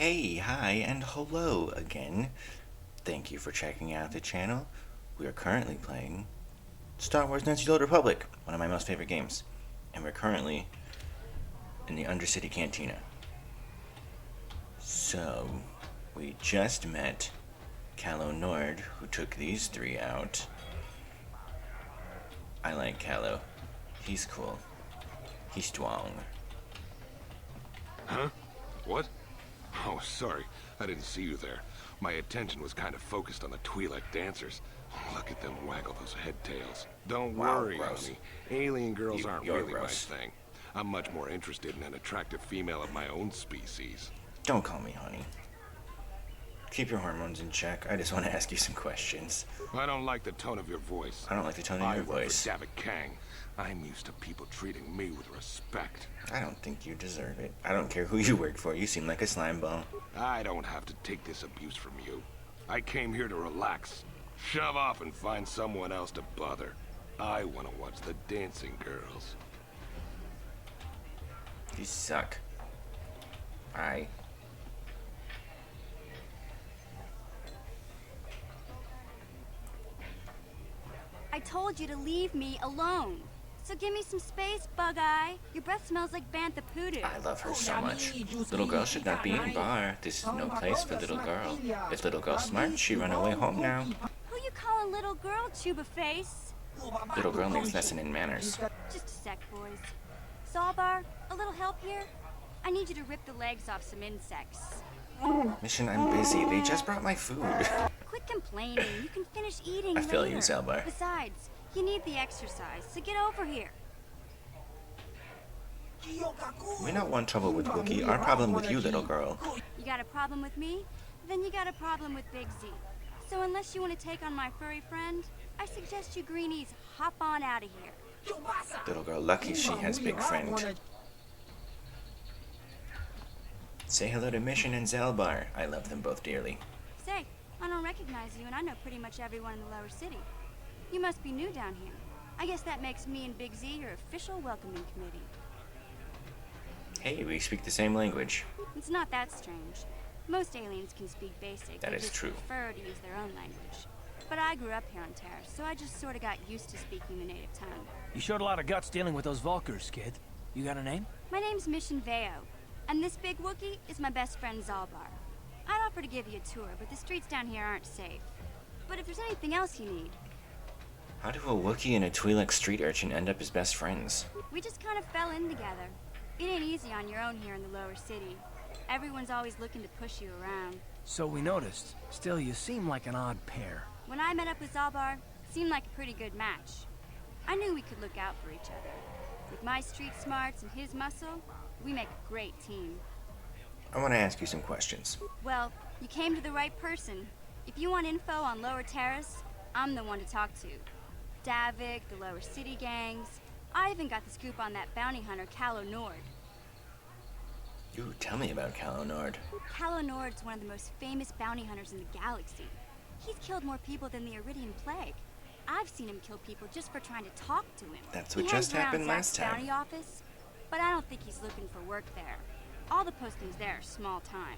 Hey, hi, and hello again. Thank you for checking out the channel. We are currently playing Star Wars Knights of the Old Republic, one of my most favorite games. And we're currently in the Undercity Cantina. So, we just met Calo Nord, who took these three out. I like Calo. He's cool. He's strong. Huh? What? Oh, sorry. I didn't see you there. My attention was kind of focused on the Twi'lek dancers. Look at them waggle those head tails. Don't worry, gross. honey. Alien girls aren't You're really gross. my thing. I'm much more interested in an attractive female of my own species. Don't call me honey. Keep your hormones in check. I just want to ask you some questions. I don't like the tone of your voice. I don't like the tone of your voice. I work for Davik Kang. I'm used to people treating me with respect. I don't think you deserve it. I don't care who you work for. You seem like a slime ball. I don't have to take this abuse from you. I came here to relax. Shove off and find someone else to bother. I want to watch the dancing girls. You suck. I. I told you to leave me alone. So give me some space, Bug-Eye. Your breath smells like Bantha Poodoo. I love her so much. Little girl should not be in a bar. This is no place for little girl. If little girl's smart, she run away home now. Who you calling little girl, Chuba Face? Little girl needs lesson in manners. Just a sec, boys. Zalbar, a little help here? I need you to rip the legs off some insects. Mission, I'm busy. They just brought my food. Quit complaining. You can finish eating I feel you, later. Zalbar. Besides, you need the exercise, so get over here. We don't want trouble with Wookie. Our problem with you, little girl. You got a problem with me? Then you got a problem with Big Z. So unless you want to take on my furry friend, I suggest you greenies hop on out of here. Little girl, lucky she has big friend. Say hello to Mission and Zalbar. I love them both dearly. Say, I don't recognize you, and I know pretty much everyone in the lower city. You must be new down here. I guess that makes me and Big Z your official welcoming committee. Hey, we speak the same language. It's not that strange. Most aliens can speak basic. That they is just true. prefer to use their own language. But I grew up here on Terra, so I just sort of got used to speaking the native tongue. You showed a lot of guts dealing with those Vulkars, kid. You got a name? My name's Mission Veo, and this big Wookiee is my best friend Zalbar. I'd offer to give you a tour, but the streets down here aren't safe. But if there's anything else you need... How do a Wookiee and a Twi'lek street urchin end up as best friends? We just kind of fell in together. It ain't easy on your own here in the lower city. Everyone's always looking to push you around. So we noticed. Still, you seem like an odd pair. When I met up with Zalbar, it seemed like a pretty good match. I knew we could look out for each other. With my street smarts and his muscle, we make a great team. I want to ask you some questions. Well, you came to the right person. If you want info on Lower Terrace, I'm the one to talk to. Davik, the Lower City gangs. I even got the scoop on that bounty hunter, Calo Nord. You tell me about Calo Nord. Calo Nord's one of the most famous bounty hunters in the galaxy. He's killed more people than the Iridian Plague. I've seen him kill people just for trying to talk to him. That's what He just hangs around happened last Zach's time. bounty office, but I don't think he's looking for work there. All the postings there are small time,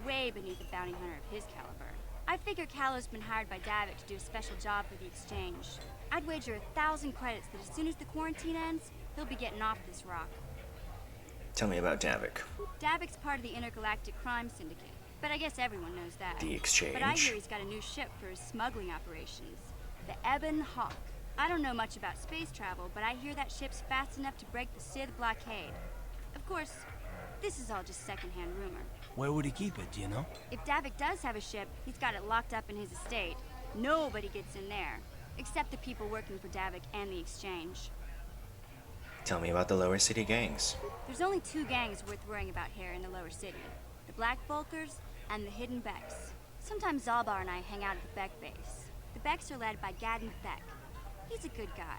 way beneath a bounty hunter of his caliber. I figure Calo's been hired by Davik to do a special job for the exchange. I'd wager 1,000 credits that as soon as the quarantine ends, he'll be getting off this rock. Tell me about Davik. Davik's part of the Intergalactic Crime Syndicate, but I guess everyone knows that. The exchange. But I hear he's got a new ship for his smuggling operations, the Ebon Hawk. I don't know much about space travel, but I hear that ship's fast enough to break the Sith blockade. Of course, this is all just secondhand rumor. Where would he keep it, do you know? If Davik does have a ship, he's got it locked up in his estate. Nobody gets in there, except the people working for Davik and the exchange. Tell me about the Lower City gangs. There's only two gangs worth worrying about here in the lower city. The Black Vulkars and the Hidden Becks. Sometimes Zalbar and I hang out at the Beck base. The Becks are led by Gadden Beck. He's a good guy.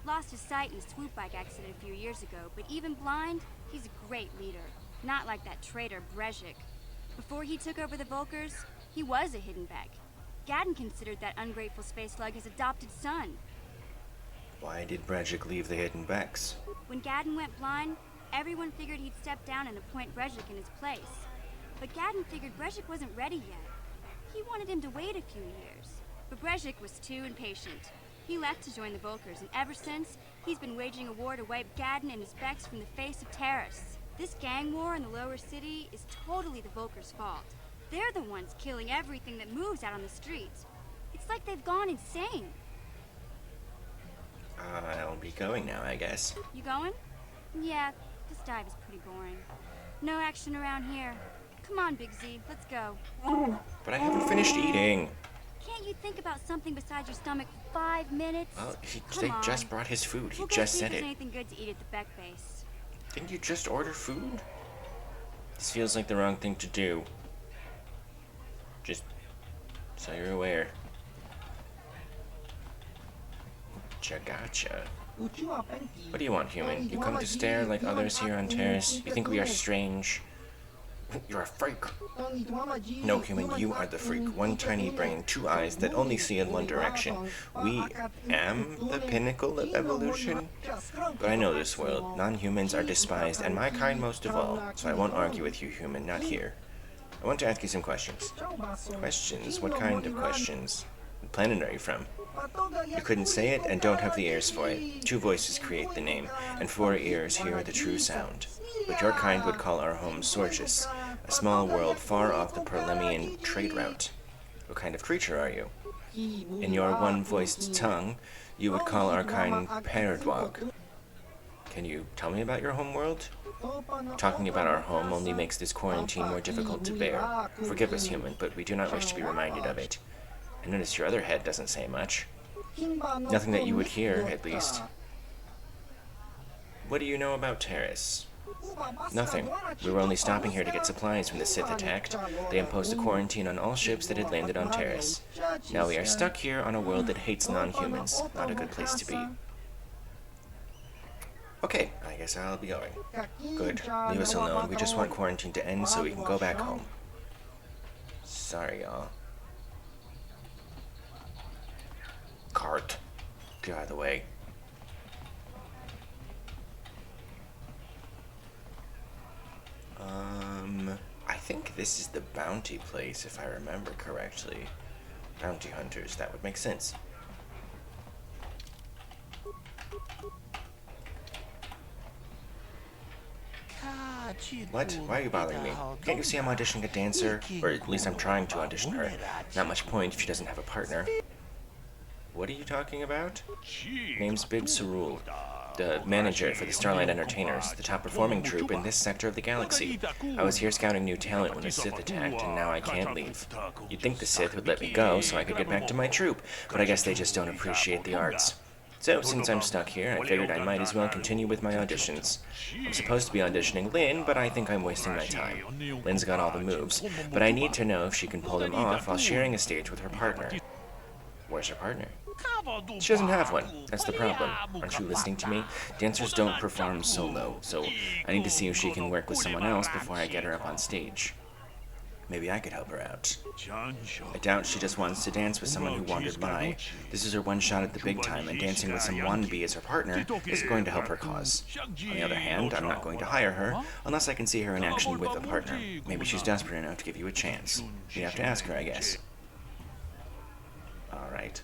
Lost his sight in a swoop bike accident a few years ago, but even blind, he's a great leader. Not like that traitor Brezhik. Before he took over the Vulkars, he was a Hidden Beck. Gadden considered that ungrateful space slug his adopted son. Why did Brejik leave the Hidden Becks? When Gadden went blind, everyone figured he'd step down and appoint Brezhik in his place. But Gadden figured Brezhik wasn't ready yet. He wanted him to wait a few years. But Brezhik was too impatient. He left to join the Volkers, and ever since, he's been waging a war to wipe Gadden and his Vex from the face of Terrace. This gang war in the lower city is totally the Volkers' fault. They're the ones killing everything that moves out on the streets. It's like they've gone insane. I'll be going now, I guess. You going? Yeah, this dive is pretty boring. No action around here. Come on, Big Z, let's go. But I haven't finished eating. Can't you think about something besides your stomach for 5 minutes? Well, Come they on. just brought his food. He We'll go just see said if there's it. anything good to eat at the Beck base. Didn't you just order food? This feels like the wrong thing to do. Just so you're aware. Gotcha. What do you want, human? You come to stare like others here on Terrace? You think we are strange? You're a freak. No, human, you are the freak. One tiny brain, 2 eyes that only see in one direction. We am the pinnacle of evolution? But I know this world. Non-humans are despised, and my kind most of all. So I won't argue with you, human, not here. I want to ask you some questions. Questions? What kind of questions? What planet are you from? You couldn't say it and don't have the ears for it. 2 voices create the name, and 4 ears hear the true sound. But your kind would call our home Sorgus, a small world far off the Perlemian trade route. What kind of creature are you? In your one-voiced tongue, you would call our kind Peredwog. Can you tell me about your home world? Talking about our home only makes this quarantine more difficult to bear. Forgive us, human, but we do not wish to be reminded of it. I notice your other head doesn't say much. Nothing that you would hear, at least. What do you know about Terrace? Nothing. We were only stopping here to get supplies when the Sith attacked. They imposed a quarantine on all ships that had landed on Terrace. Now we are stuck here on a world that hates non-humans. Not a good place to be. Okay, I guess I'll be going. Good. Leave us alone. We just want quarantine to end so we can go back home. Sorry, y'all. Cart. Get out of the way. I think this is the bounty place, if I remember correctly. Bounty hunters, that would make sense. What? Why are you bothering me? Can't you see I'm auditioning a dancer? Or at least I'm trying to audition her. Not much point if she doesn't have a partner. What are you talking about? Name's Bib Sarul, the manager for the Starlight Entertainers, the top performing troupe in this sector of the galaxy. I was here scouting new talent when the Sith attacked, and now I can't leave. You'd think the Sith would let me go so I could get back to my troupe, but I guess they just don't appreciate the arts. So, since I'm stuck here, I figured I might as well continue with my auditions. I'm supposed to be auditioning Lynn, but I think I'm wasting my time. Lynn's got all the moves, but I need to know if she can pull them off while sharing a stage with her partner. Where's her partner? She doesn't have one. That's the problem. Aren't you listening to me? Dancers don't perform solo, so I need to see if she can work with someone else before I get her up on stage. Maybe I could help her out. I doubt she just wants to dance with someone who wandered by. This is her one shot at the big time, and dancing with some wannabe as her partner isn't going to help her cause. On the other hand, I'm not going to hire her unless I can see her in action with a partner. Maybe she's desperate enough to give you a chance. You have to ask her, I guess. Alright.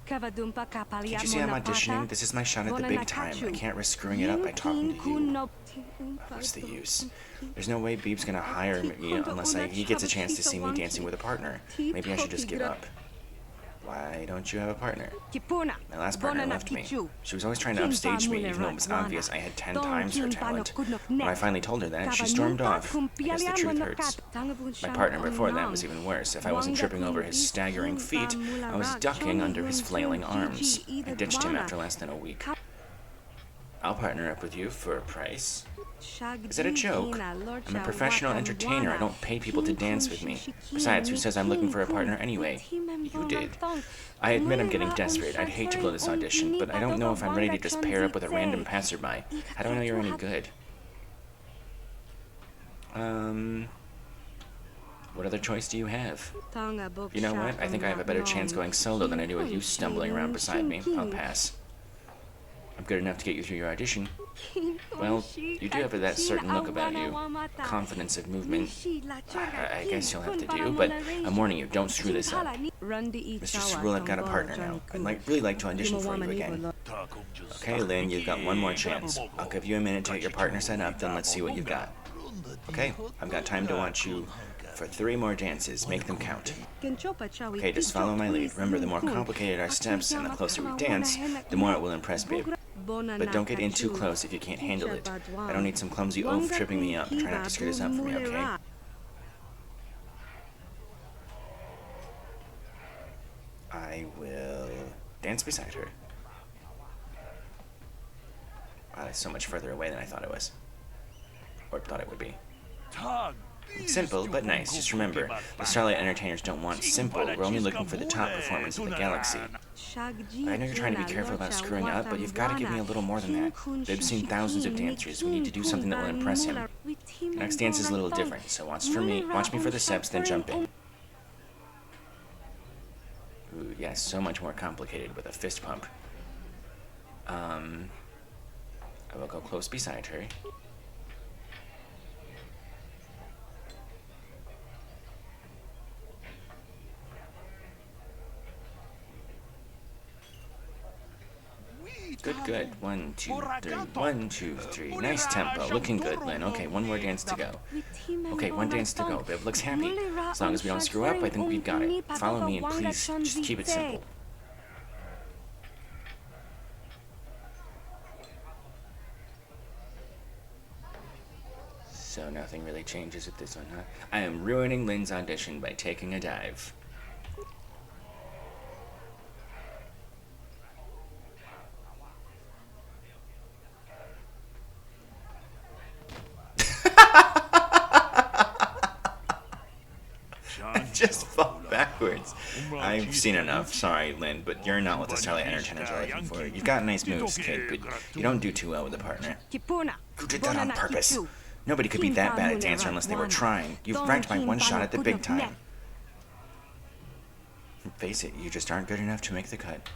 Can't you see I'm auditioning? This is my shot at the big time. I can't risk screwing it up by talking to you. What's the use? There's no way Beeb's gonna hire me unless he gets a chance to see me dancing with a partner. Maybe I should just give up. Why don't you have a partner? My last partner left me. She was always trying to upstage me, even though it was obvious I had 10 times her talent. When I finally told her that, she stormed off. I guess the truth hurts. My partner before that was even worse. If I wasn't tripping over his staggering feet, I was ducking under his flailing arms. I ditched him after less than a week. I'll partner up with you for a price. Is that a joke? I'm a professional entertainer. I don't pay people to dance with me. Besides, who says I'm looking for a partner anyway? You did. I admit I'm getting desperate. I'd hate to blow this audition, but I don't know if I'm ready to just pair up with a random passerby. How do I know you're any good? What other choice do you have? You know what? I think I have a better chance going solo than I do with you stumbling around beside me. I'll pass. I'm good enough to get you through your audition. Well, you do have that certain look about you. Confidence of movement. I guess you'll have to do, but I'm warning you, don't screw this up. Mr. Cerule, I've got a partner now. I'd really like to audition for you again. Okay, Lynn, you've got one more chance. I'll give you a minute to get your partner set up, then let's see what you've got. Okay, I've got time to watch you for 3 more dances. Make them count. Okay, just follow my lead. Remember, the more complicated our steps and the closer we dance, the more it will impress babe. But don't get in too close if you can't handle it. I don't need some clumsy oaf tripping me up. Try not to screw this up for me, okay? I will dance beside her. Wow, that's so much further away than I thought it was. Or thought it would be. Simple, but nice. Just remember, the Starlight Entertainers don't want simple. We're only looking for the top performance in the galaxy. I know you're trying to be careful about screwing up, but you've got to give me a little more than that. They've seen thousands of dancers. We need to do something that will impress him. The next dance is a little different, so watch me for the steps, then jump in. Ooh, yes, so much more complicated with a fist pump. I will go close beside her. Good, good. 1, 2, 3. 1, 2, 3. Nice tempo. Looking good, Lynn. Okay, one more dance to go. Okay, one dance to go. Viv looks happy. As long as we don't screw up, I think we've got it. Follow me and please, just keep it simple. So nothing really changes with this one, huh? I am ruining Lynn's audition by taking a dive. Just fall backwards. I've seen enough. Sorry, Lynn, but you're not what the Starlight Entertainers are looking for. You've got nice moves, kid, but you don't do too well with a partner. Who did that on purpose? Nobody could be that bad at dancer unless they were trying. You've ranked my one shot at the big time. Face it, you just aren't good enough to make the cut.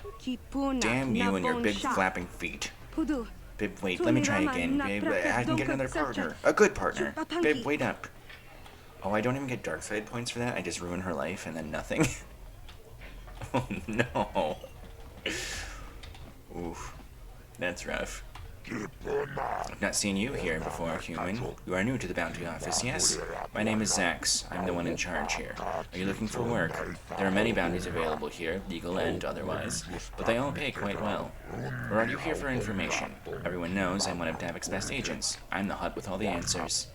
Damn you and your big flapping feet. Babe, wait, let me try again. Babe, I can get another partner. A good partner. Babe, wait up. Oh, I don't even get dark side points for that. I just ruin her life and then nothing. Oh, no. Oof. That's rough. I've not seen you here before, human. You are new to the bounty office, yes? My name is Zax. I'm the one in charge here. Are you looking for work? There are many bounties available here, legal and otherwise, but they all pay quite well. Or are you here for information? Everyone knows I'm one of Davik's best agents. I'm the hut with all the answers.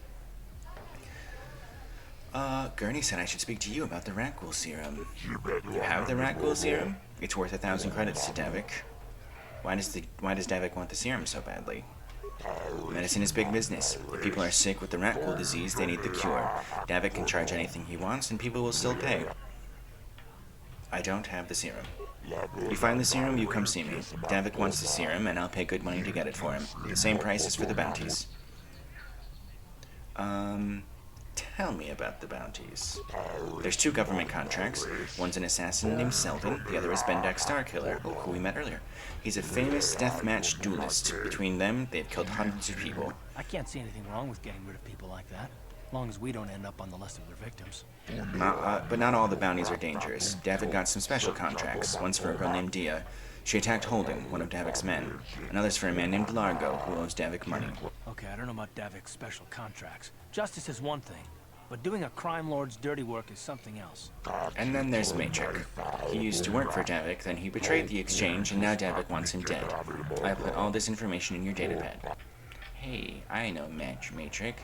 Gurney said I should speak to you about the Ratghoul serum. You have the Ratghoul serum? It's worth 1,000 credits to Davik. Why does Davik want the serum so badly? Medicine is big business. If people are sick with the Ratghoul disease, they need the cure. Davik can charge anything he wants, and people will still pay. I don't have the serum. You find the serum, you come see me. Davik wants the serum, and I'll pay good money to get it for him. The same price as for the bounties. Tell me about the bounties. There's 2 government contracts. One's an assassin named Selvin. The other is Bendak's Starkiller, who we met earlier. He's a famous deathmatch duelist. Between them, they've killed hundreds of people. I can't see anything wrong with getting rid of people like that, as long as we don't end up on the list of their victims. But not all the bounties are dangerous. Davik got some special contracts. One's for a girl named Dia. She attacked Holden, one of Davik's men. Another's for a man named Largo, who owes Davik money. Okay, I don't know about Davik's special contracts. Justice is one thing, but doing a crime lord's dirty work is something else. And then there's Matrix. He used to work for Davik, then he betrayed the exchange, and now Davik wants him dead. I put all this information in your datapad. Hey, I know Matrix.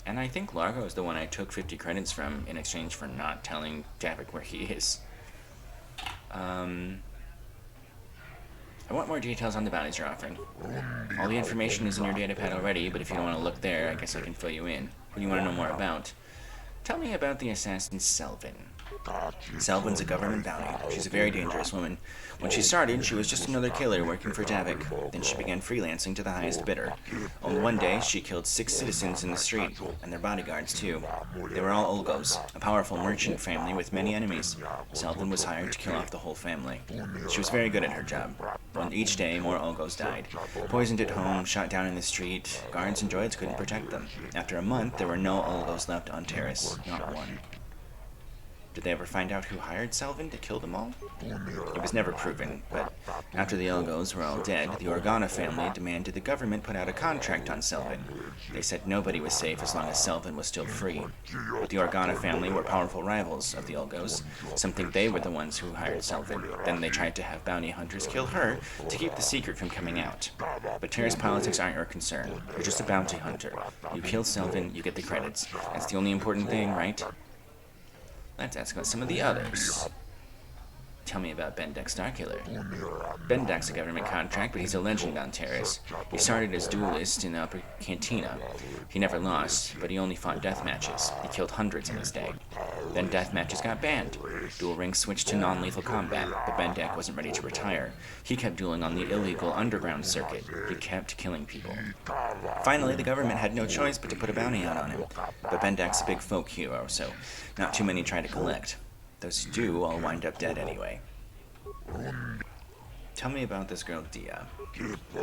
And I think Largo is the one I took 50 credits from in exchange for not telling Davik where he is. I want more details on the bounties you're offering. All the information is in your datapad already, but if you don't want to look there, I guess I can fill you in. What do you want to know more about? Tell me about the assassin Selvin. Selvin's a government bounty. She's a very dangerous woman. When she started, she was just another killer working for Davik. Then she began freelancing to the highest bidder. On one day, she killed 6 citizens in the street, and their bodyguards too. They were all Olgos, a powerful merchant family with many enemies. Selvin was hired to kill off the whole family. She was very good at her job. Each day, more Olgos died. Poisoned at home, shot down in the street, guards and droids couldn't protect them. After a month, there were no Olgos left on Terrace, not one. Did they ever find out who hired Selvin to kill them all? It was never proven, but after the Olgos were all dead, the Organa family demanded the government put out a contract on Selvin. They said nobody was safe as long as Selvin was still free. But the Organa family were powerful rivals of the Olgos. Some think they were the ones who hired Selvin. Then they tried to have bounty hunters kill her to keep the secret from coming out. But Terrace politics aren't your concern. You're just a bounty hunter. You kill Selvin, you get the credits. That's the only important thing, right? Let's ask about some of the others. Tell me about Bendak Starkiller. Bendak's a government contract, but he's a legend on Terrace. He started as duelist in the Upper Cantina. He never lost, but he only fought death matches. He killed hundreds in his day. Then death matches got banned. Duel rings switched to non-lethal combat, but Bendak wasn't ready to retire. He kept dueling on the illegal underground circuit. He kept killing people. Finally, the government had no choice but to put a bounty out on him. But Bendak's a big folk hero, so not too many try to collect. Those who do all wind up dead anyway. Tell me about this girl, Dia.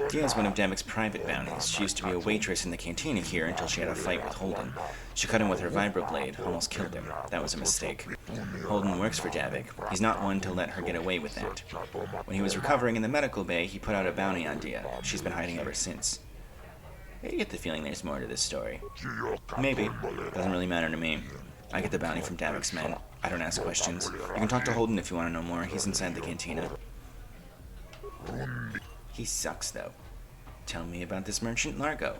Dia is one of Davic's private bounties. She used to be a waitress in the cantina here until she had a fight with Holden. She cut him with her vibroblade, almost killed him. That was a mistake. Holden works for Davic. He's not one to let her get away with that. When he was recovering in the medical bay, he put out a bounty on Dia. She's been hiding ever since. I get the feeling there's more to this story. Maybe. Doesn't really matter to me. I get the bounty from Davic's men. I don't ask questions. You can talk to Holden if you want to know more. He's inside the cantina. He sucks, though. Tell me about this merchant, Largo.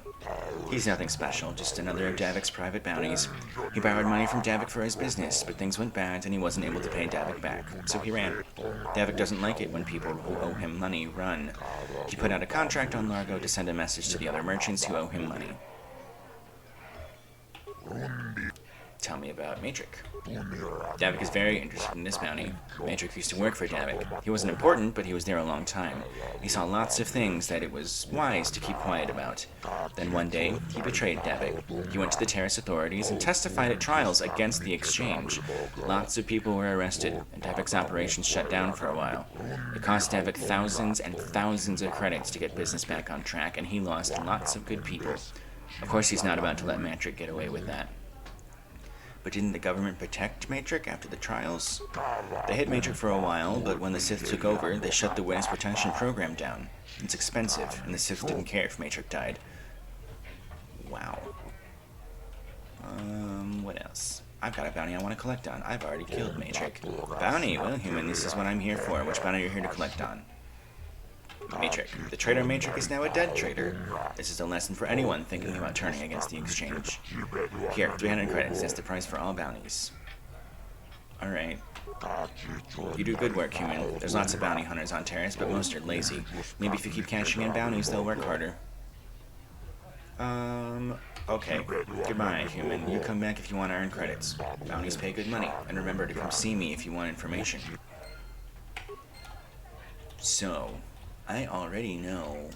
He's nothing special, just another of Davic's private bounties. He borrowed money from Davic for his business, but things went bad and he wasn't able to pay Davic back, so he ran. Davic doesn't like it when people who owe him money run. He put out a contract on Largo to send a message to the other merchants who owe him money. Tell me about Matrix. Davic is very interested in this bounty. Matrix used to work for Davic. He wasn't important, but he was there a long time. He saw lots of things that it was wise to keep quiet about. Then one day, he betrayed Davic. He went to the Terrace authorities and testified at trials against the exchange. Lots of people were arrested, and Davic's operations shut down for a while. It cost Davic thousands and thousands of credits to get business back on track, and he lost lots of good people. Of course, he's not about to let Matrix get away with that. But didn't the government protect Matrix after the trials? They hid Matrix for a while, but when the Sith took over, they shut the witness protection program down. It's expensive, and the Sith didn't care if Matrix died. Wow. What else? I've got a bounty I want to collect on. I've already killed Matrix. Bounty? Well, human, this is what I'm here for. Which bounty are you here to collect on? Matrix. The traitor Matrix is now a dead traitor. This is a lesson for anyone thinking about turning against the exchange. Here, 300 credits. That's the price for all bounties. Alright. You do good work, human. There's lots of bounty hunters on Terrace, but most are lazy. Maybe if you keep cashing in bounties, they'll work harder. Okay. Goodbye, human. You come back if you want to earn credits. Bounties pay good money. And remember to come see me if you want information. So, I already know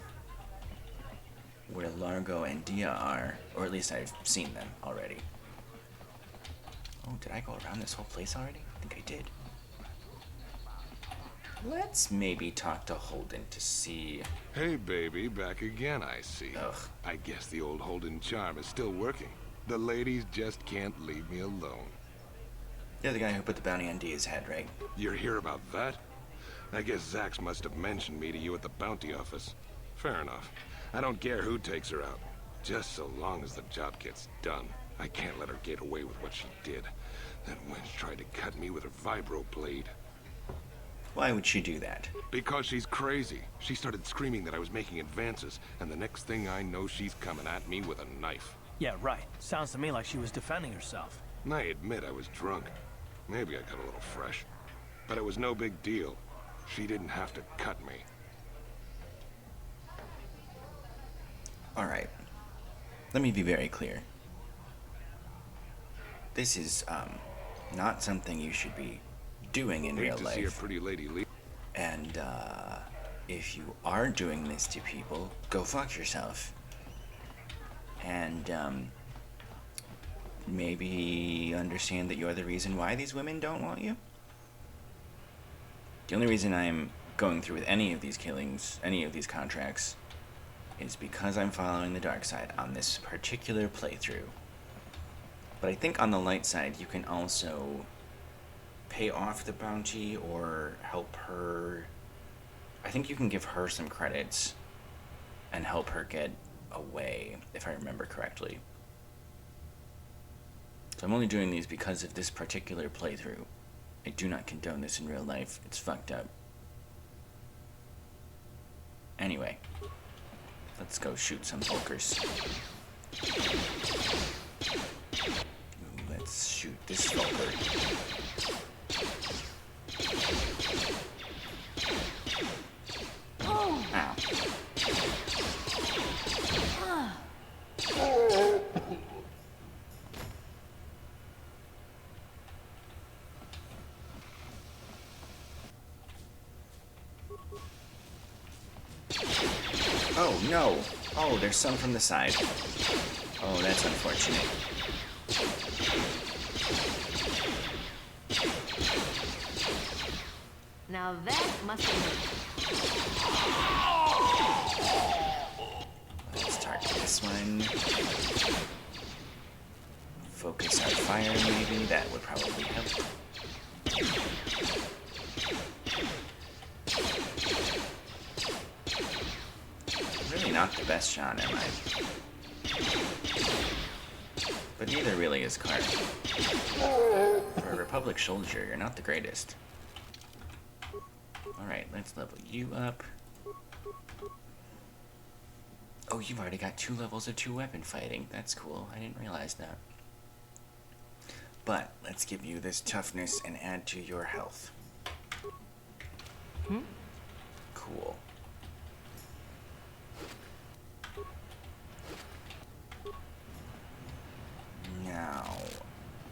where Largo and Dia are, or at least I've seen them already. Oh, did I go around this whole place already? I think I did. Let's maybe talk to Holden to see... Hey, baby, back again, I see. Ugh. I guess the old Holden charm is still working. The ladies just can't leave me alone. You're the guy who put the bounty on Dia's head, right? You're here about that? I guess Zax must have mentioned me to you at the bounty office. Fair enough. I don't care who takes her out. Just so long as the job gets done. I can't let her get away with what she did. That wench tried to cut me with her vibroblade. Why would she do that? Because she's crazy. She started screaming that I was making advances, and the next thing I know, she's coming at me with a knife. Yeah, right. Sounds to me like she was defending herself. I admit I was drunk. Maybe I got a little fresh. But it was no big deal. She didn't have to cut me. Alright. Let me be very clear. This is, not something you should be doing in real Hate to see a life. pretty lady leave. And, if you are doing this to people, go fuck yourself. And, maybe understand that you're the reason why these women don't want you? The only reason I'm going through with any of these killings, any of these contracts, is because I'm following the dark side on this particular playthrough. But I think on the light side, you can also pay off the bounty or help her. I think you can give her some credits and help her get away, if I remember correctly. So I'm only doing these because of this particular playthrough. I do not condone this in real life. It's fucked up. Anyway, let's go shoot some Volkers. Let's shoot this Volker. Ow. Oh no! Oh, there's some from the side. Oh, that's unfortunate. Now that must have Let's target this one. Focus our fire, maybe. That would probably help. Really not the best shot, am I? But neither really is Clark. For a Republic soldier, you're not the greatest. Alright, let's level you up. Oh, you've already got 2 levels of 2-weapon fighting. That's cool. I didn't realize that. But let's give you this toughness and add to your health. Cool. Now,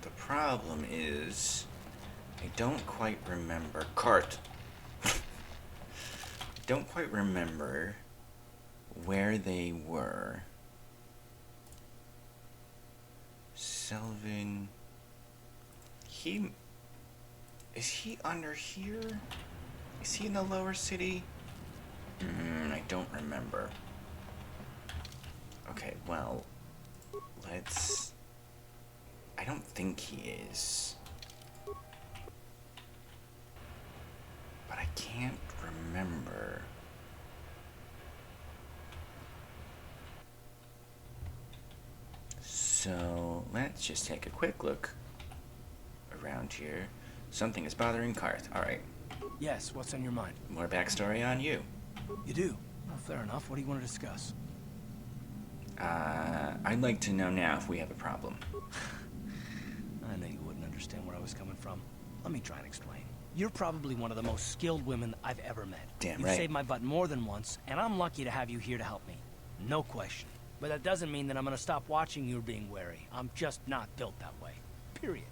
the problem is, I don't quite remember. Cart! Don't quite remember where they were. Selvin. Is he under here? Is he in the lower city? I don't remember. Okay, well, let's. I don't think he is. But I can't remember. So let's just take a quick look around here. Something is bothering Karth. Alright, Yes, what's on your mind? more backstory on you. You do? Well, fair enough. What do you want to discuss? I'd like to know now if we have a problem. I know you wouldn't understand where I was coming from. Let me try and explain. You're probably one of the most skilled women I've ever met. Damn You've right. saved my butt more than once, and I'm lucky to have you here to help me. No question. But that doesn't mean that I'm gonna stop watching you being wary. I'm just not built that way. Period.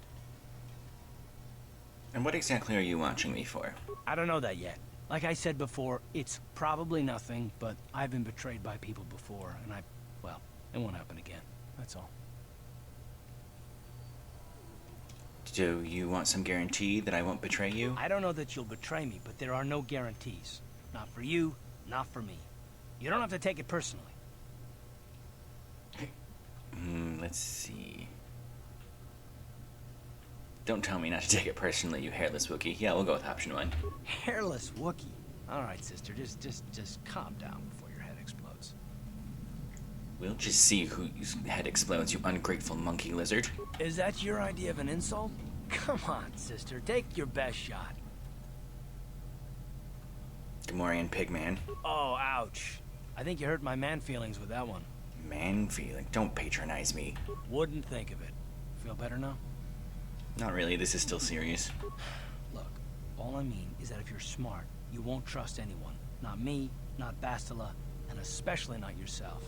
And what exactly are you watching me for? I don't know that yet. Like I said before, it's probably nothing, but I've been betrayed by people before, and well, it won't happen again. That's all. Do you want some guarantee that I won't betray you? I don't know that you'll betray me, but there are no guarantees. Not for you, not for me. You don't have to take it personally. Let's see. Don't tell me not to take it personally, you hairless Wookiee. Yeah, we'll go with option 1. Hairless Wookiee. All right, sister, just calm down before your head explodes. We'll just see whose head explodes, you ungrateful monkey lizard. Is that your idea of an insult? Come on, sister, take your best shot. Gamorrean pigman. Oh, ouch. I think you hurt my man feelings with that one. Man feeling. Don't patronize me. Wouldn't think of it. Feel better now? Not really, this is still serious. Look, all I mean is that if you're smart, you won't trust anyone. Not me, not Bastila, and especially not yourself.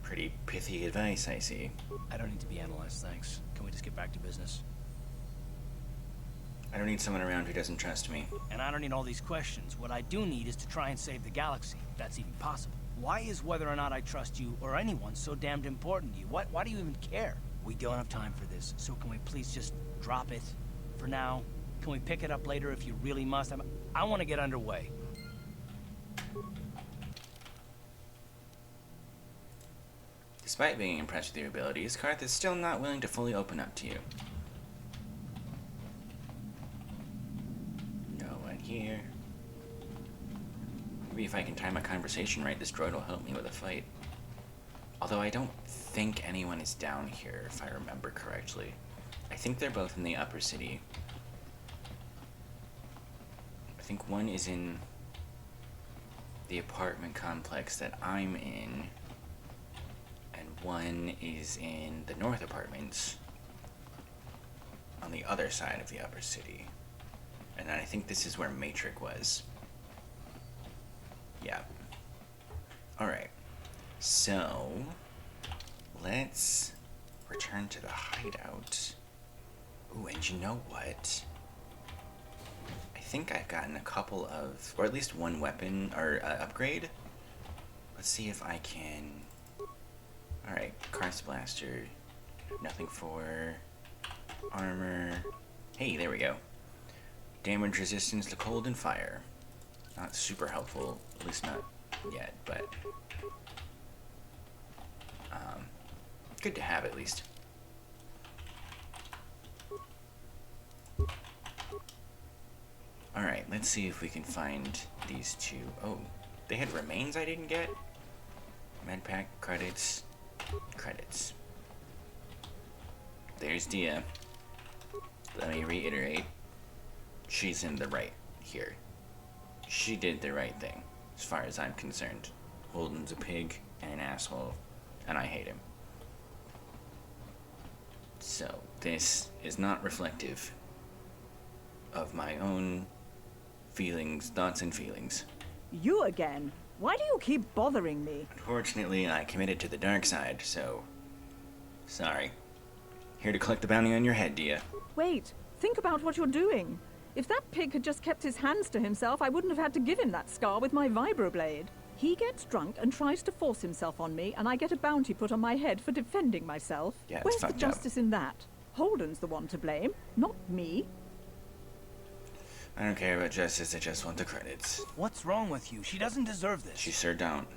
Pretty pithy advice, I see. I don't need to be analyzed, thanks. Can we just get back to business? I don't need someone around who doesn't trust me. And I don't need all these questions. What I do need is to try and save the galaxy, if that's even possible. Why is whether or not I trust you or anyone so damned important to you? Why do you even care? We don't have time for this, so can we please just drop it for now? Can we pick it up later if you really must? I want to get underway. Despite being impressed with your abilities, Karth is still not willing to fully open up to you. No one here. Maybe if I can time my conversation right, this droid will help me with a fight. Although I don't think anyone is down here, if I remember correctly. I think they're both in the upper city. I think one is in the apartment complex that I'm in, and one is in the north apartments on the other side of the upper city. And I think this is where Matrix was. Yeah. Alright. So, let's return to the hideout. Ooh, and you know what? I think I've gotten a couple of, or at least one weapon, or upgrade. Let's see if I can... Alright, Karth's Blaster. Nothing for armor. Hey, there we go. Damage resistance to cold and fire. Not super helpful, at least not yet, but... good to have at least. Alright, let's see if we can find these two. Oh, they had remains I didn't get? Medpack, credits, credits. There's Dia. Let me reiterate. She's in the right here. She did the right thing, as far as I'm concerned. Holden's a pig and an asshole, and I hate him. So, this is not reflective of my own feelings, thoughts and feelings. You again? Why do you keep bothering me? Unfortunately, I committed to the dark side, so... sorry. Here to collect the bounty on your head, Dia. Wait, think about what you're doing. If that pig had just kept his hands to himself, I wouldn't have had to give him that scar with my vibroblade. He gets drunk and tries to force himself on me, and I get a bounty put on my head for defending myself. Yeah, it's Where's the fucked up. justice in that? Holden's the one to blame, not me. I don't care about justice, I just want the credits. What's wrong with you? She doesn't deserve this. She sure don't.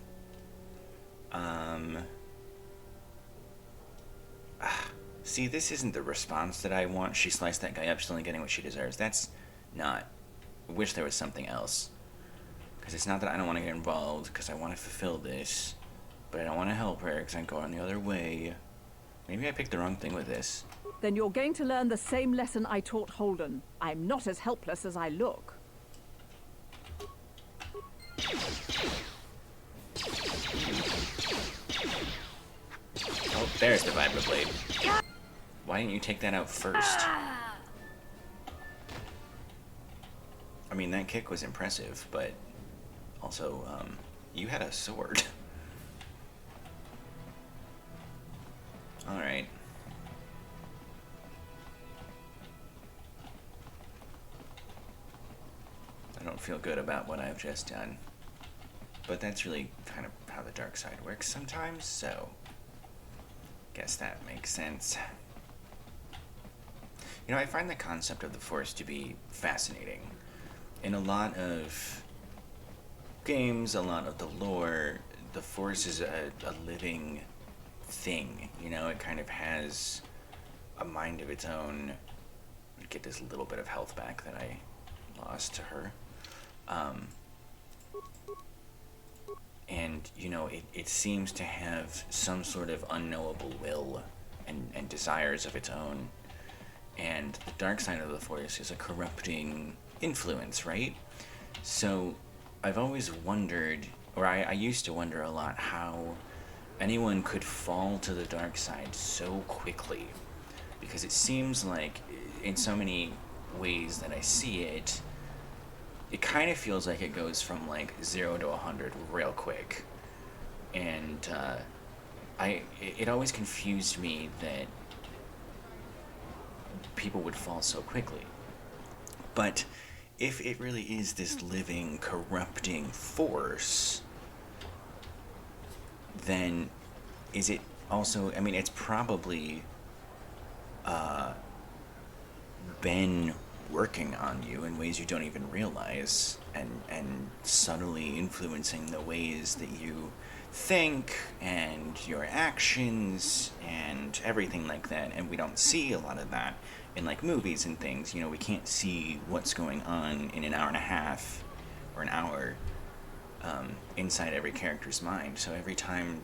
See, this isn't the response that I want. She sliced that guy up, she's only getting what she deserves. That's not... I wish there was something else. Because it's not that I don't want to get involved, because I want to fulfill this. But I don't want to help her, because I'm going the other way. Maybe I picked the wrong thing with this. Then you're going to learn the same lesson I taught Holden. I'm not as helpless as I look. Oh, there's the vibroblade. Why didn't you take that out first? I mean, that kick was impressive, but also, you had a sword. Alright. I don't feel good about what I've just done. But that's really kind of how the dark side works sometimes, so... guess that makes sense. You know, I find the concept of the Force to be fascinating. In a lot of games, a lot of the lore, the Force is a living thing. You know, it kind of has a mind of its own. Get this little bit of health back that I lost to her. And, you know, it seems to have some sort of unknowable will and desires of its own. And the dark side of the Force is a corrupting influence, right? So I've always wondered, or I used to wonder a lot, how anyone could fall to the dark side so quickly. Because it seems like, in so many ways that I see it, it kind of feels like it goes from like 0 to 100 real quick. And it always confused me that people would fall so quickly. But if it really is this living, corrupting force, then is it also, I mean, it's probably been working on you in ways you don't even realize, and subtly influencing the ways that you think and your actions and everything like that. And we don't see a lot of that in like movies and things. You know, we can't see what's going on in an hour and a half or an hour inside every character's mind. So every time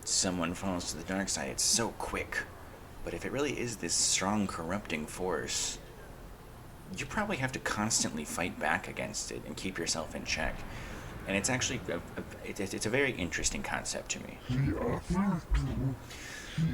someone falls to the dark side, it's so quick. But if it really is this strong corrupting force, you probably have to constantly fight back against it and keep yourself in check. And it's actually it's a very interesting concept to me.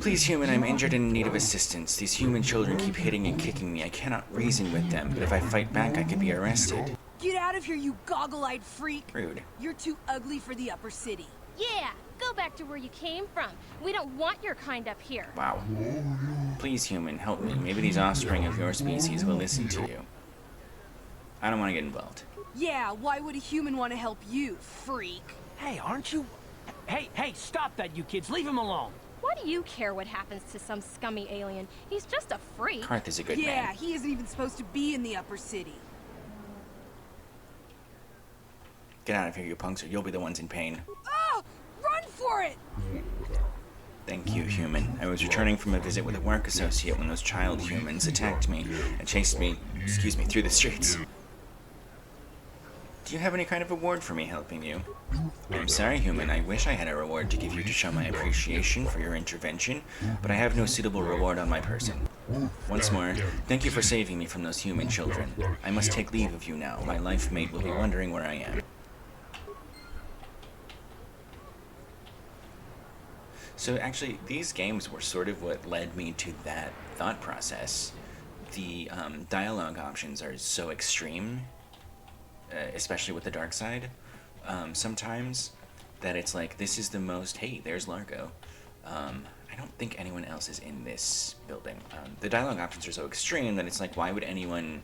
Please, human, I'm injured and in need of assistance. These human children keep hitting and kicking me. I cannot reason with them, but if I fight back, I could be arrested. Get out of here, you goggle-eyed freak! Rude. You're too ugly for the upper city. Yeah, go back to where you came from. We don't want your kind up here. Wow. Please, human, help me. Maybe these offspring of your species will listen to you. I don't want to get involved. Yeah, why would a human want to help you, freak? Hey, aren't you... Hey, stop that, you kids. Leave him alone. Why do you care what happens to some scummy alien? He's just a freak. Karth is a good Yeah, man. he isn't even supposed to be in the upper city. Get out of here, you punks, or you'll be the ones in pain. Oh! Run for it! Thank you, human. I was returning from a visit with a work associate when those child humans attacked me and chased me, through the streets. Do you have any kind of reward for me helping you? I'm sorry, human. I wish I had a reward to give you to show my appreciation for your intervention, but I have no suitable reward on my person. Once more, thank you for saving me from those human children. I must take leave of you now. My life mate will be wondering where I am. So actually, these games were sort of what led me to that thought process. The dialogue options are so extreme, especially with the dark side, sometimes, that it's like, this is the most, hey, there's Largo. I don't think anyone else is in this building. The dialogue options are so extreme that it's like, why would anyone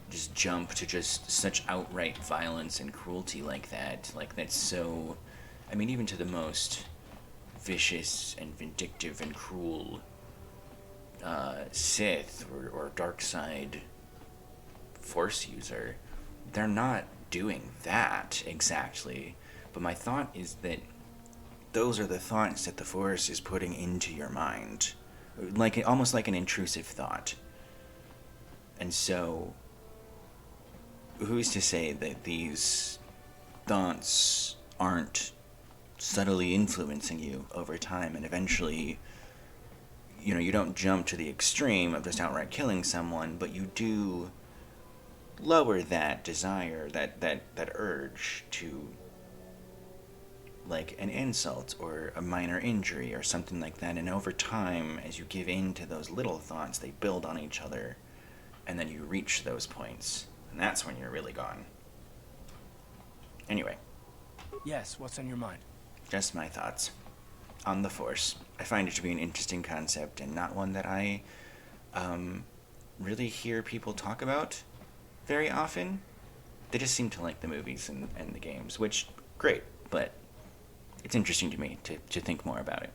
just jump to just such outright violence and cruelty like that? Like, that's so, I mean, even to the most vicious and vindictive and cruel Sith or dark side force user, they're not doing that exactly. But my thought is that those are the thoughts that the force is putting into your mind, like almost like an intrusive thought. And so who's to say that these thoughts aren't subtly influencing you over time, and eventually, you know, you don't jump to the extreme of just outright killing someone, but you do lower that desire, that urge to, like, an insult or a minor injury or something like that. And over time, as you give in to those little thoughts, they build on each other, and then you reach those points, and that's when you're really gone. Anyway. Yes, what's on your mind? Just my thoughts on the Force. I find it to be an interesting concept and not one that I really hear people talk about very often. They just seem to like the movies and the games, which, great, but it's interesting to me to think more about it.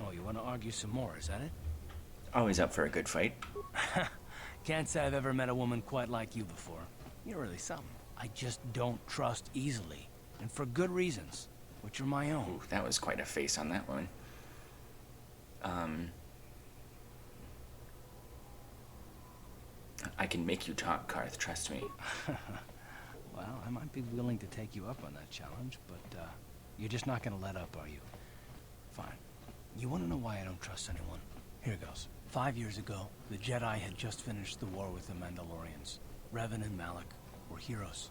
Oh, you want to argue some more, is that it? Always up for a good fight. Can't say I've ever met a woman quite like you before. You're really something. I just don't trust easily, and for good reasons, which are my own. Ooh, that was quite a face on that one. I can make you talk, Karth, trust me. Well, I might be willing to take you up on that challenge, but you're just not gonna let up, are you? Fine. You wanna know why I don't trust anyone? Here goes. 5 years ago, the Jedi had just finished the war with the Mandalorians. Revan and Malak were heroes.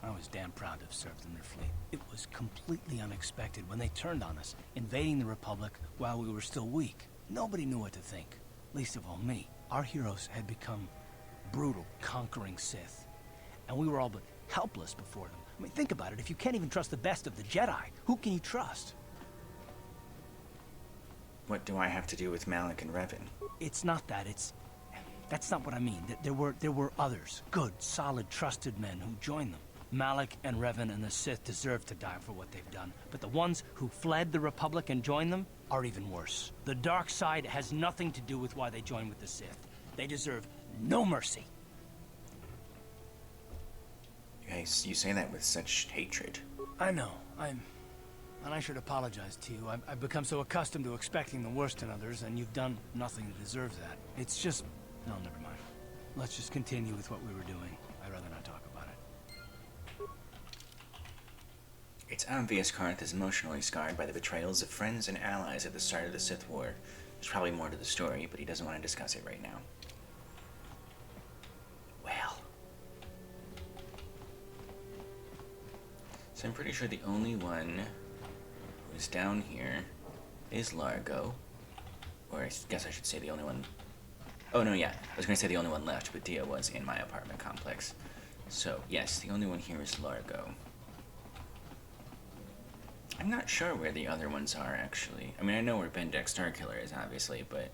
I was damn proud to have served in their fleet. It was completely unexpected when they turned on us, invading the Republic while we were still weak. Nobody knew what to think, least of all me. Our heroes had become brutal, conquering Sith, and we were all but helpless before them. I mean, think about it. If you can't even trust the best of the Jedi, who can you trust? What do I have to do with Malak and Revan? It's not that. That's not what I mean. There were others, good, solid, trusted men who joined them. Malak and Revan and the Sith deserve to die for what they've done, but the ones who fled the Republic and joined them are even worse. The dark side has nothing to do with why they joined with the Sith. They deserve no mercy. You say that with such hatred. I know. And I should apologize to you. I've become so accustomed to expecting the worst in others, and you've done nothing to deserve that. It's just... No, never mind. Let's just continue with what we were doing. I'd rather not talk about it. It's obvious Karth is emotionally scarred by the betrayals of friends and allies at the start of the Sith War. There's probably more to the story, but he doesn't want to discuss it right now. Well. So I'm pretty sure the only one who's down here is Largo. Or I guess I should say the only one... Oh, no, yeah. I was going to say the only one left, but Dia was in my apartment complex. So, yes, the only one here is Largo. I'm not sure where the other ones are, actually. I mean, I know where Bendex Starkiller is, obviously, but...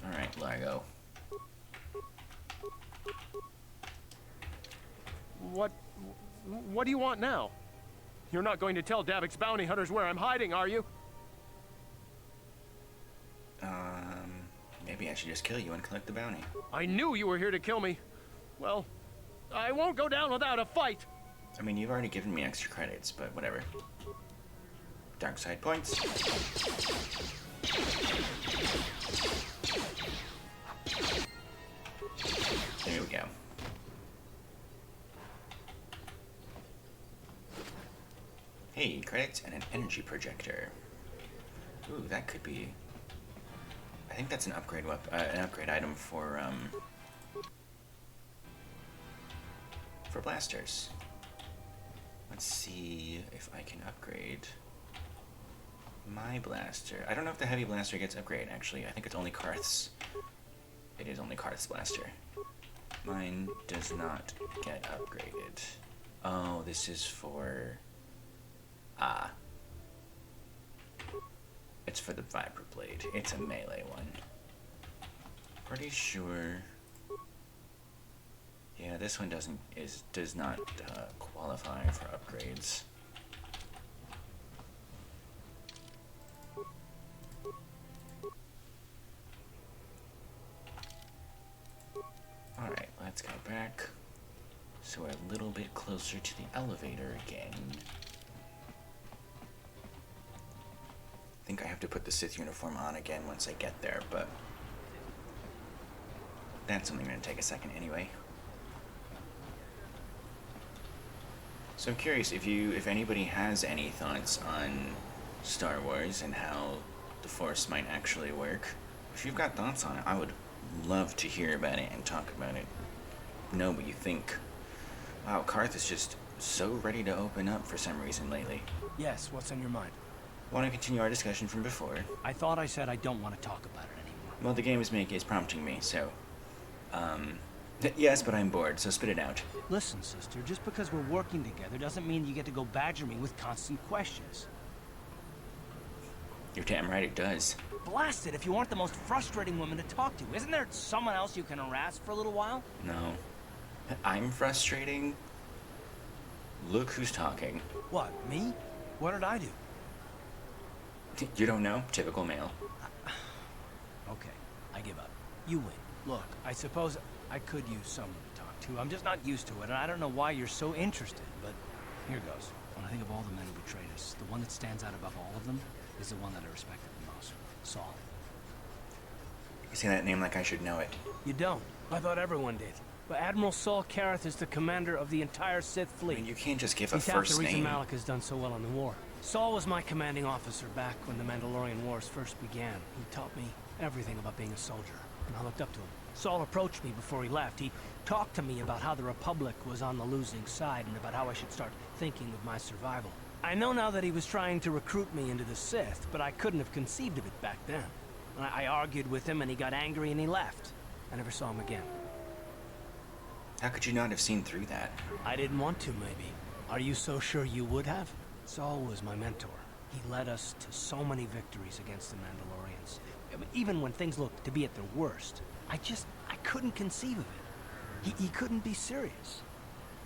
Alright, Largo. What do you want now? You're not going to tell Davik's bounty hunters where I'm hiding, are you? Maybe I should just kill you and collect the bounty. I knew you were here to kill me. Well, I won't go down without a fight. I mean, you've already given me extra credits, but whatever. Dark side points. There we go. Hey, credits and an energy projector. Ooh, that could be... I think that's an upgrade item for blasters. Let's see if I can upgrade my blaster. I don't know if the heavy blaster gets upgraded, actually. I think it's only Karth's. It is only Karth's blaster. Mine does not get upgraded. Oh, this is for... It's for the vibroblade. It's a melee one. Pretty sure... Yeah, this one does not qualify for upgrades. Alright, let's go back. So we're a little bit closer to the elevator again. I think I have to put the Sith uniform on again once I get there, but that's only going to take a second anyway. So I'm curious if anybody has any thoughts on Star Wars and how the Force might actually work. If you've got thoughts on it, I would love to hear about it and talk about it. Know what you think. Wow, Karth is just so ready to open up for some reason lately. Yes, what's on your mind? Want to continue our discussion from before? I thought I said I don't want to talk about it anymore. Well, the game is prompting me, so... yes, but I'm bored, so spit it out. Listen, sister, just because we're working together doesn't mean you get to go badger me with constant questions. You're damn right it does. Blast it if you aren't the most frustrating woman to talk to. Isn't there someone else you can harass for a little while? No. I'm frustrating? Look who's talking. What, me? What did I do? You don't know? Typical male. Okay, I give up. You win. Look, I suppose I could use someone to talk to. I'm just not used to it, and I don't know why you're so interested, but here goes. When I think of all the men who betrayed us, the one that stands out above all of them is the one that I respected the most. Saul. You say that name like I should know it. You don't. I thought everyone did. But Admiral Saul Kareth is the commander of the entire Sith fleet. I mean, you can't just give a He's first half the reason name. Malik has done so well in the war. Saul was my commanding officer back when the Mandalorian Wars first began. He taught me everything about being a soldier, and I looked up to him. Saul approached me before he left. He talked to me about how the Republic was on the losing side and about how I should start thinking of my survival. I know now that he was trying to recruit me into the Sith, but I couldn't have conceived of it back then. I argued with him and he got angry and he left. I never saw him again. How could you not have seen through that? I didn't want to, maybe. Are you so sure you would have? Saul was my mentor. He led us to so many victories against the Mandalorians. I mean, even when things looked to be at their worst, I couldn't conceive of it. He couldn't be serious.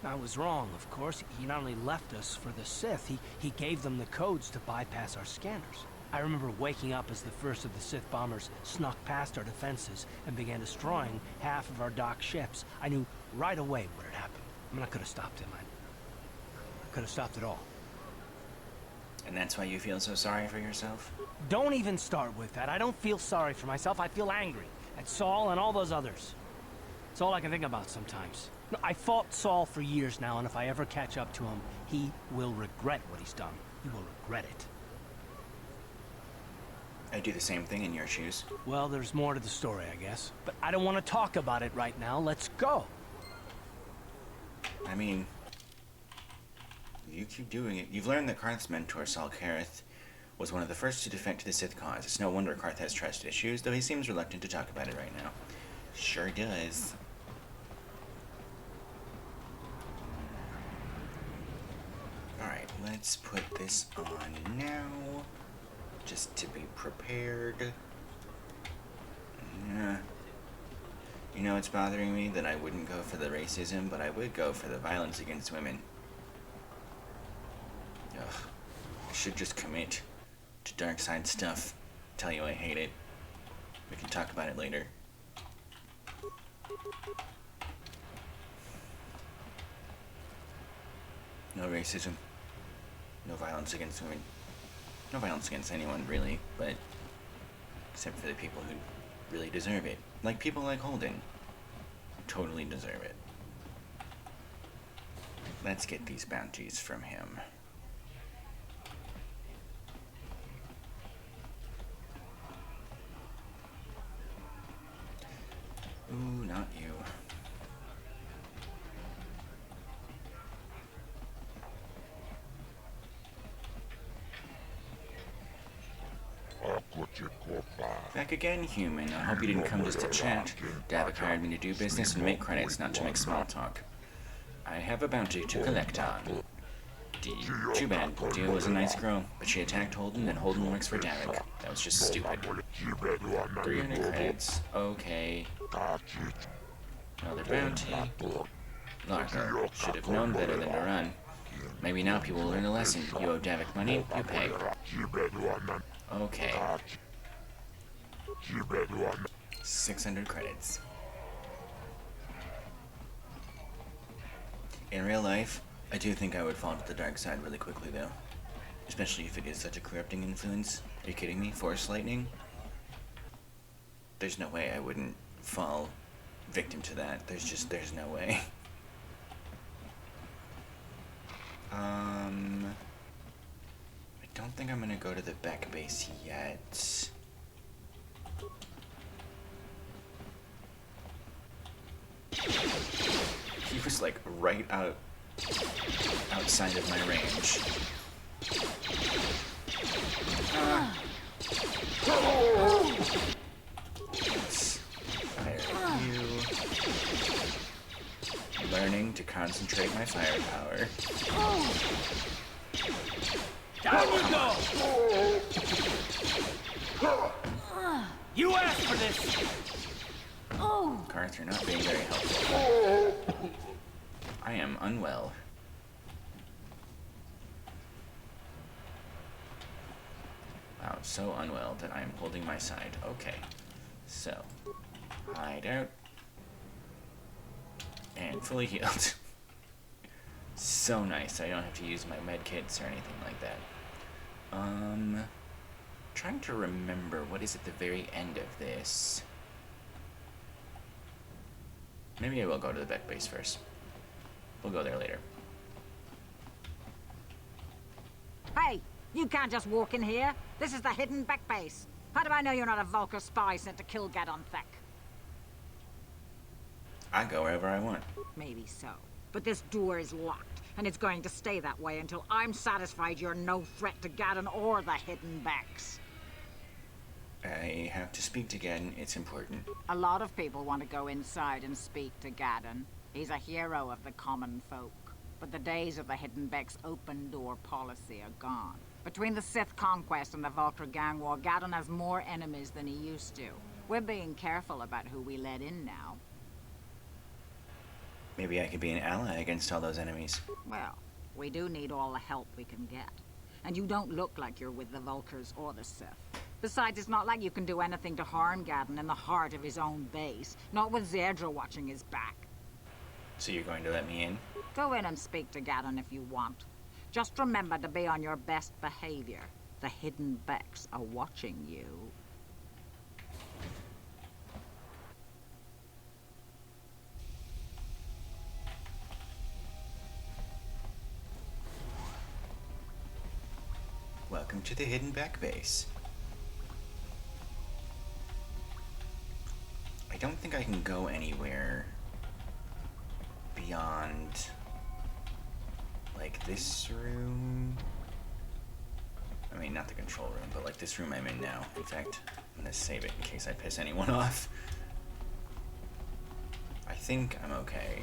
I was wrong, of course. He not only left us for the Sith, he gave them the codes to bypass our scanners. I remember waking up as the first of the Sith bombers snuck past our defenses and began destroying half of our docked ships. I knew right away what had happened. I mean, I could have stopped him. I could have stopped it all. And that's why you feel so sorry for yourself? Don't even start with that. I don't feel sorry for myself. I feel angry at Saul and all those others. It's all I can think about sometimes. No, I fought Saul for years now, and if I ever catch up to him, he will regret what he's done. He will regret it. I'd do the same thing in your shoes. Well, there's more to the story, I guess. But I don't want to talk about it right now. Let's go. I mean, you keep doing it. You've learned that Karth's mentor, Saul Kareth, was one of the first to defect to the Sith cause. It's no wonder Karth has trust issues, though he seems reluctant to talk about it right now. Sure does. Alright, let's put this on now, just to be prepared. Yeah. You know, it's bothering me that I wouldn't go for the racism, but I would go for the violence against women. Ugh. I should just commit to dark side stuff. Tell you I hate it. We can talk about it later. No racism. No violence against women. No violence against anyone, really, but except for the people who really deserve it. Like people like Holden. Totally deserve it. Let's get these bounties from him. Ooh, not you. Back again, human. I hope you didn't come just to chat. Davik hired me to do business and make credits, not to make small talk. I have a bounty to collect on. Too bad. Dio was a nice girl, but she attacked Holden, and Holden works for Davik. That was just stupid. 300 credits. Okay. Another bounty. Larker. Should have known better than to run. Maybe now people will learn a lesson. You owe Davik money, you pay. Okay. 600 credits. In real life, I do think I would fall to the dark side really quickly, though. Especially if it is such a corrupting influence. Are you kidding me? Force lightning? There's no way I wouldn't fall victim to that. There's no way. I don't think I'm gonna go to the back base yet. He was like right outside of my range. Let's fire you. Learning to concentrate my firepower. Down you go! You asked for this! Karth, you're not being very helpful. I am unwell. Wow, so unwell that I am holding my side. Okay. So, hide out. And fully healed. So nice. I don't have to use my med kits or anything like that. Trying to remember what is at the very end of this. Maybe I will go to the back base first. We'll go there later. Hey, you can't just walk in here. This is the hidden back base. How do I know you're not a Vulcar spy sent to kill Gadon Thek? I go wherever I want. Maybe so. But this door is locked, and it's going to stay that way until I'm satisfied you're no threat to Gadon or the hidden backs. I have to speak to Gadon. It's important. A lot of people want to go inside and speak to Gadon. He's a hero of the common folk. But the days of the Hidden Beck's open door policy are gone. Between the Sith conquest and the Vulcar gang war, Gadon has more enemies than he used to. We're being careful about who we let in now. Maybe I could be an ally against all those enemies. Well, we do need all the help we can get. And you don't look like you're with the Vulcars or the Sith. Besides, it's not like you can do anything to harm Gadon in the heart of his own base. Not with Zedra watching his back. So you're going to let me in? Go in and speak to Gaddon if you want. Just remember to be on your best behavior. The hidden Becks are watching you. Welcome to the Hidden Back Base. I don't think I can go anywhere beyond, like, this room. I mean, not the control room, but like this room I'm in now. In fact, I'm gonna save it in case I piss anyone off. I think I'm okay,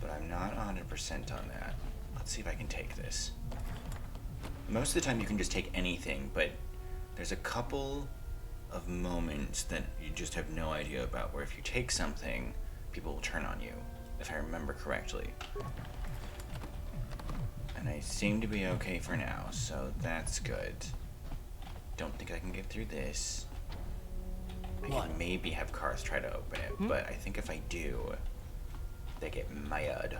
but I'm not 100% on that. Let's see if I can take this. Most of the time you can just take anything, but there's a couple of moments that you just have no idea about, where if you take something, people will turn on you, if I remember correctly. And I seem to be okay for now, so that's good. Don't think I can get through this. I can maybe have cars try to open it, but I think if I do, they get mad.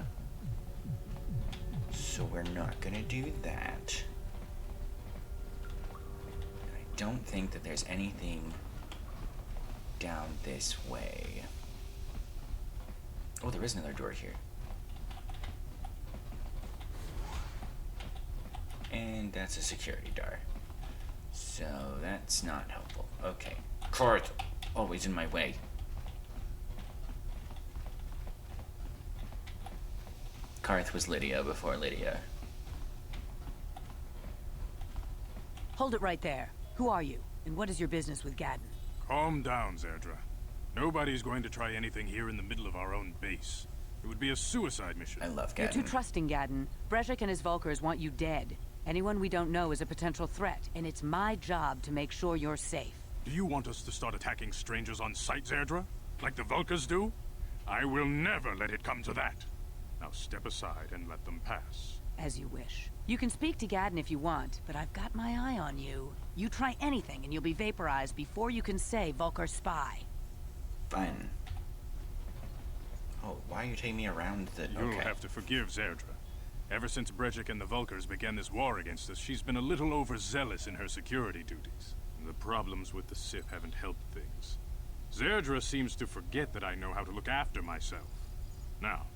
So we're not gonna do that. I don't think that there's anything down this way. Oh, there is another door here. And that's a security door. So that's not helpful. Okay. Cars always in my way. Karth was Lydia before Lydia. Hold it right there. Who are you? And what is your business with Gaddon? Calm down, Zerdra. Nobody's going to try anything here in the middle of our own base. It would be a suicide mission. I love Gaddon. You're too trusting, Gaddon. Brejik and his Vulkars want you dead. Anyone we don't know is a potential threat, and it's my job to make sure you're safe. Do you want us to start attacking strangers on sight, Zerdra? Like the Vulkars do? I will never let it come to that. Now step aside and let them pass. As you wish. You can speak to Gaddon if you want, but I've got my eye on you. You try anything and you'll be vaporized before you can say Vulkar spy. Fine. Oh, why are you taking me around the... You'll okay. have to forgive Zerdra. Ever since Brejik and the Vulkars began this war against us, she's been a little overzealous in her security duties. The problems with the Sith haven't helped things. Zerdra seems to forget that I know how to look after myself. Now,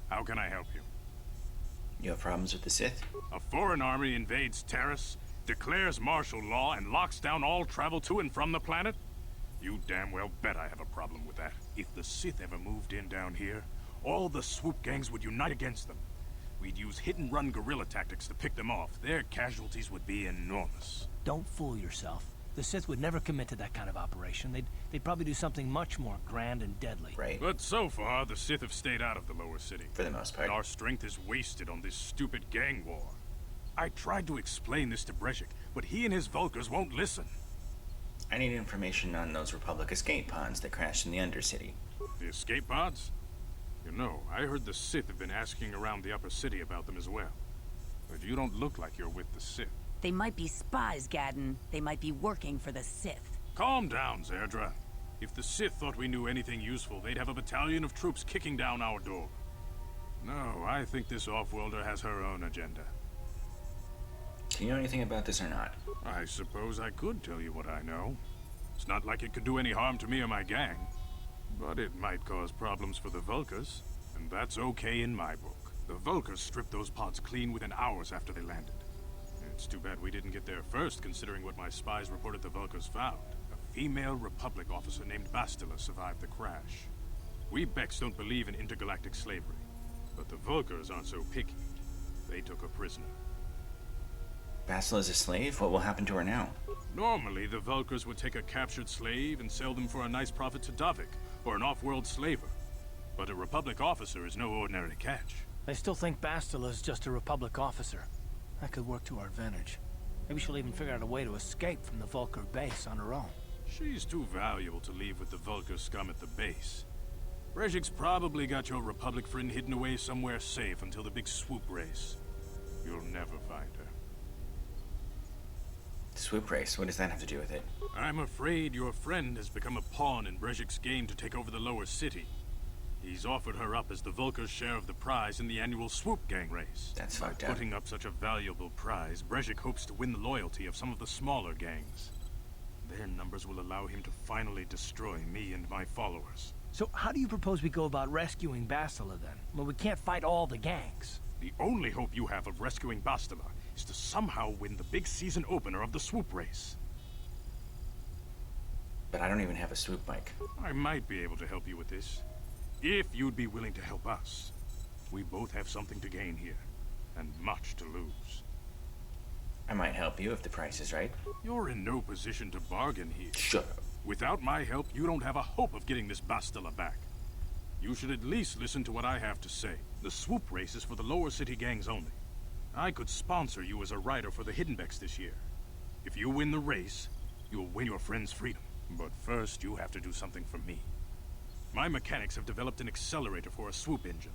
how can I help you? You have problems with the Sith? A foreign army invades Terrace, declares martial law, and locks down all travel to and from the planet? You damn well bet I have a problem with that. If the Sith ever moved in down here, all the swoop gangs would unite against them. We'd use hit-and-run guerrilla tactics to pick them off. Their casualties would be enormous. Don't fool yourself. The Sith would never commit to that kind of operation. They'd probably do something much more grand and deadly. Right. But so far, the Sith have stayed out of the lower city. For the most part. And our strength is wasted on this stupid gang war. I tried to explain this to Brejik, but he and his Vulkars won't listen. I need information on those Republic escape pods that crashed in the Undercity. The escape pods? You know, I heard the Sith have been asking around the upper city about them as well. But you don't look like you're with the Sith. They might be spies, Gaddon. They might be working for the Sith. Calm down, Zerdra. If the Sith thought we knew anything useful, they'd have a battalion of troops kicking down our door. No, I think this off-worlder has her own agenda. Do you know anything about this or not? I suppose I could tell you what I know. It's not like it could do any harm to me or my gang. But it might cause problems for the Vulkars, and that's okay in my book. The Vulkars stripped those pods clean within hours after they landed. It's too bad we didn't get there first, considering what my spies reported the Vulkars found. A female Republic officer named Bastila survived the crash. We Becks don't believe in intergalactic slavery, but the Vulkars aren't so picky. They took her prisoner. Bastila's a slave? What will happen to her now? Normally, the Vulkars would take a captured slave and sell them for a nice profit to Davik, or an off-world slaver. But a Republic officer is no ordinary catch. I still think Bastila's just a Republic officer. That could work to our advantage. Maybe she'll even figure out a way to escape from the Vulkar base on her own. She's too valuable to leave with the Vulkar scum at the base. Brejik's probably got your Republic friend hidden away somewhere safe until the big swoop race. You'll never find her. Swoop race? What does that have to do with it? I'm afraid your friend has become a pawn in Brejik's game to take over the lower city. He's offered her up as the Vulkar's share of the prize in the annual swoop gang race. That's By fucked up. putting up such a valuable prize, Brezhik hopes to win the loyalty of some of the smaller gangs. Their numbers will allow him to finally destroy me and my followers. So how do you propose we go about rescuing Bastila then? Well, we can't fight all the gangs. The only hope you have of rescuing Bastila is to somehow win the big season opener of the swoop race. But I don't even have a swoop bike. I might be able to help you with this, if you'd be willing to help us. We both have something to gain here, and much to lose. I might help you if the price is right. You're in no position to bargain here. Shut up. Without my help, you don't have a hope of getting this Bastila back. You should at least listen to what I have to say. The swoop race is for the lower city gangs only. I could sponsor you as a rider for the Hiddenbecks this year. If you win the race, you'll win your friend's freedom. But first, you have to do something for me. My mechanics have developed an accelerator for a swoop engine.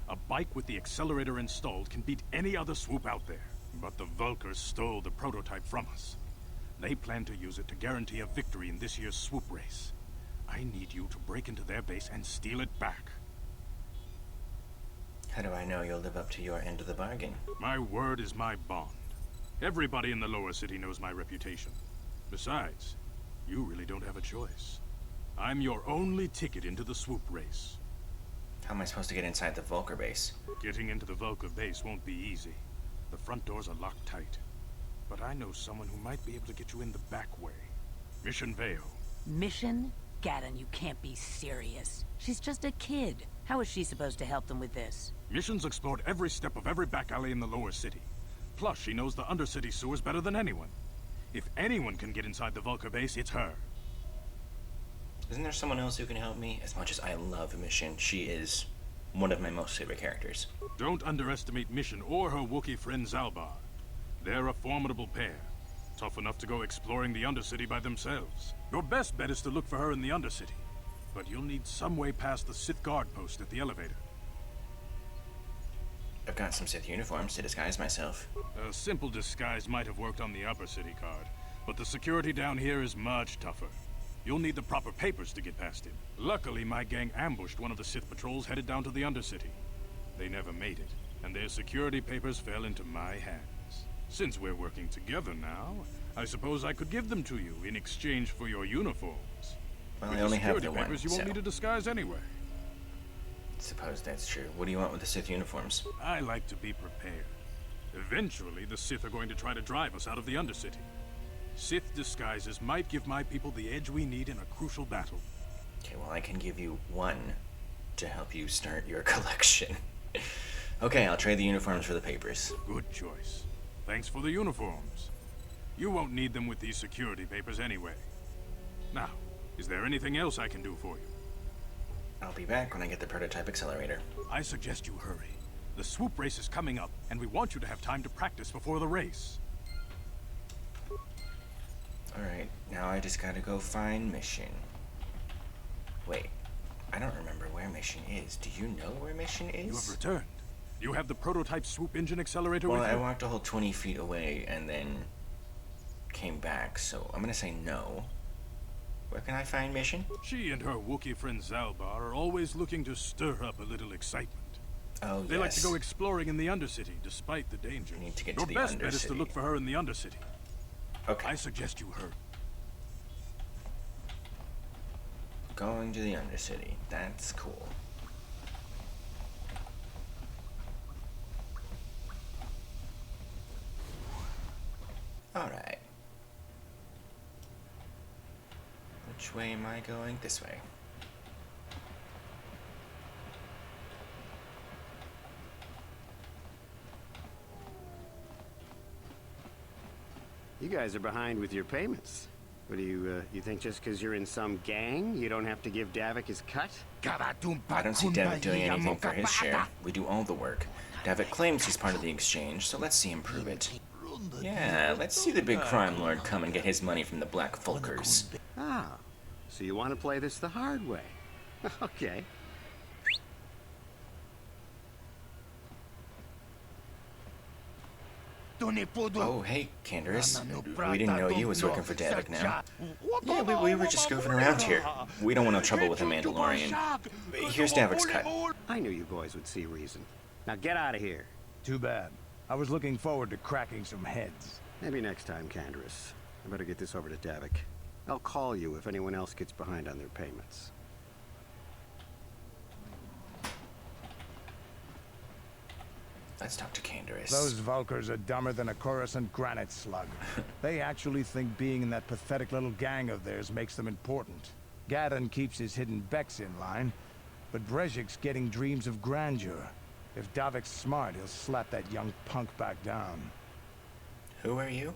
A bike with the accelerator installed can beat any other swoop out there. But the Vulkars stole the prototype from us. They plan to use it to guarantee a victory in this year's swoop race. I need you to break into their base and steal it back. How do I know you'll live up to your end of the bargain? My word is my bond. Everybody in the lower city knows my reputation. Besides, you really don't have a choice. I'm your only ticket into the swoop race. How am I supposed to get inside the Vulkar base? Getting into the Vulkar base won't be easy. The front doors are locked tight. But I know someone who might be able to get you in the back way. Mission Vale. Mission? Gaddon, you can't be serious. She's just a kid. How is she supposed to help them with this? Mission's explored every step of every back alley in the lower city. Plus, she knows the undercity sewers better than anyone. If anyone can get inside the Vulkar base, it's her. Isn't there someone else who can help me? As much as I love Mission, she is one of my most favorite characters. Don't underestimate Mission or her Wookiee friend Zalbar. They're a formidable pair. Tough enough to go exploring the Undercity by themselves. Your best bet is to look for her in the Undercity. But you'll need some way past the Sith guard post at the elevator. I've got some Sith uniforms to disguise myself. A simple disguise might have worked on the Upper City card, but the security down here is much tougher. You'll need the proper papers to get past him. Luckily, my gang ambushed one of the Sith patrols headed down to the Undercity. They never made it, and their security papers fell into my hands. Since we're working together now, I suppose I could give them to you in exchange for your uniforms. Well, With I only have security the one, papers, you won't so need a disguise anyway. Suppose that's true. What do you want with the Sith uniforms? I like to be prepared. Eventually, the Sith are going to try to drive us out of the Undercity. Sith disguises might give my people the edge we need in a crucial battle. Okay, well, I can give you one to help you start your collection. Okay, I'll trade the uniforms for the papers. Good choice. Thanks for the uniforms. You won't need them with these security papers anyway. Now, is there anything else I can do for you? I'll be back when I get the prototype accelerator. I suggest you hurry. The swoop race is coming up, and we want you to have time to practice before the race. Alright, now I just gotta go find Mission. Wait, I don't remember where Mission is. Do you know where Mission is? You have returned. You have the prototype swoop engine accelerator Well, with you? I walked a whole 20 feet away and then came back, so I'm gonna say no. Where can I find Mission? She and her Wookiee friend Zalbar are always looking to stir up a little excitement. Oh, They like to go exploring in the Undercity, despite the dangers. I need to get Your to the best bet is to Undercity. look for her in the Undercity. Okay. I suggest you hurry. Going to the Undercity. That's cool. Alright. Which way am I going? This way. You guys are behind with your payments. What do you think just because you're in some gang, you don't have to give Davik his cut? I don't see Davik doing anything for his share. We do all the work. Davik claims he's part of the exchange, so let's see him prove it. Yeah, let's see the big crime lord come and get his money from the Black Vulkars. Ah, so you want to play this the hard way. Okay. Oh, hey, Candace. We didn't know you was working for Davik now. Yeah, we were just goofing around here. We don't want no trouble with a Mandalorian. Here's Davik's cut. I knew you boys would see reason. Now get out of here. Too bad. I was looking forward to cracking some heads. Maybe next time, Candace. I better get this over to Davik. I'll call you if anyone else gets behind on their payments. Let's talk to Candace. Those Vulkars are dumber than a Coruscant granite slug. They actually think being in that pathetic little gang of theirs makes them important. Gadon keeps his hidden Becks in line, but Brejik's getting dreams of grandeur. If Davik's smart, he'll slap that young punk back down. Who are you?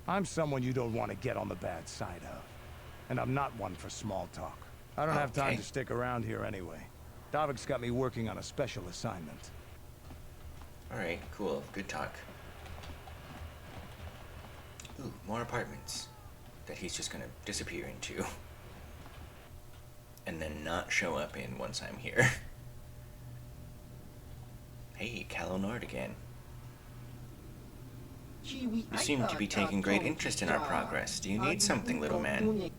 I'm someone you don't want to get on the bad side of. And I'm not one for small talk. I don't have time to stick around here anyway. Davik's got me working on a special assignment. Alright, cool. Good talk. Ooh, more apartments that he's just gonna disappear into. And then not show up in once I'm here. Hey, Calo Nord again. You seem to be taking great interest in our progress. Do you need something, little man?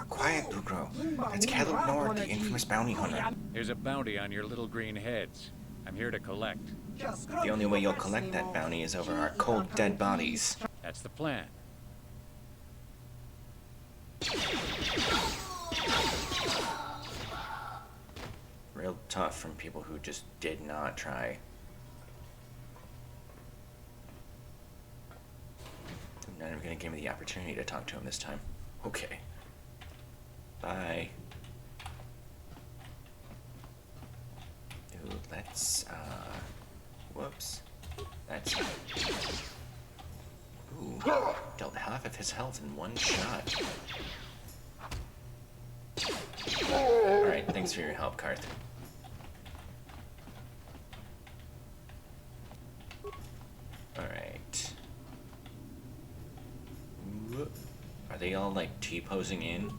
Quiet, Lugro. That's Calo Nord, the infamous bounty hunter. There's a bounty on your little green heads. I'm here to collect. The only way you'll collect that bounty is over our cold, dead bodies. That's the plan. Real tough from people who just did not try. I'm not even gonna give me the opportunity to talk to him this time. Okay. Bye. Ooh, let's, whoops. That's... Ooh, dealt half of his health in one shot. Alright, thanks for your help, Karth. Alright. Are they all, like, T-posing in?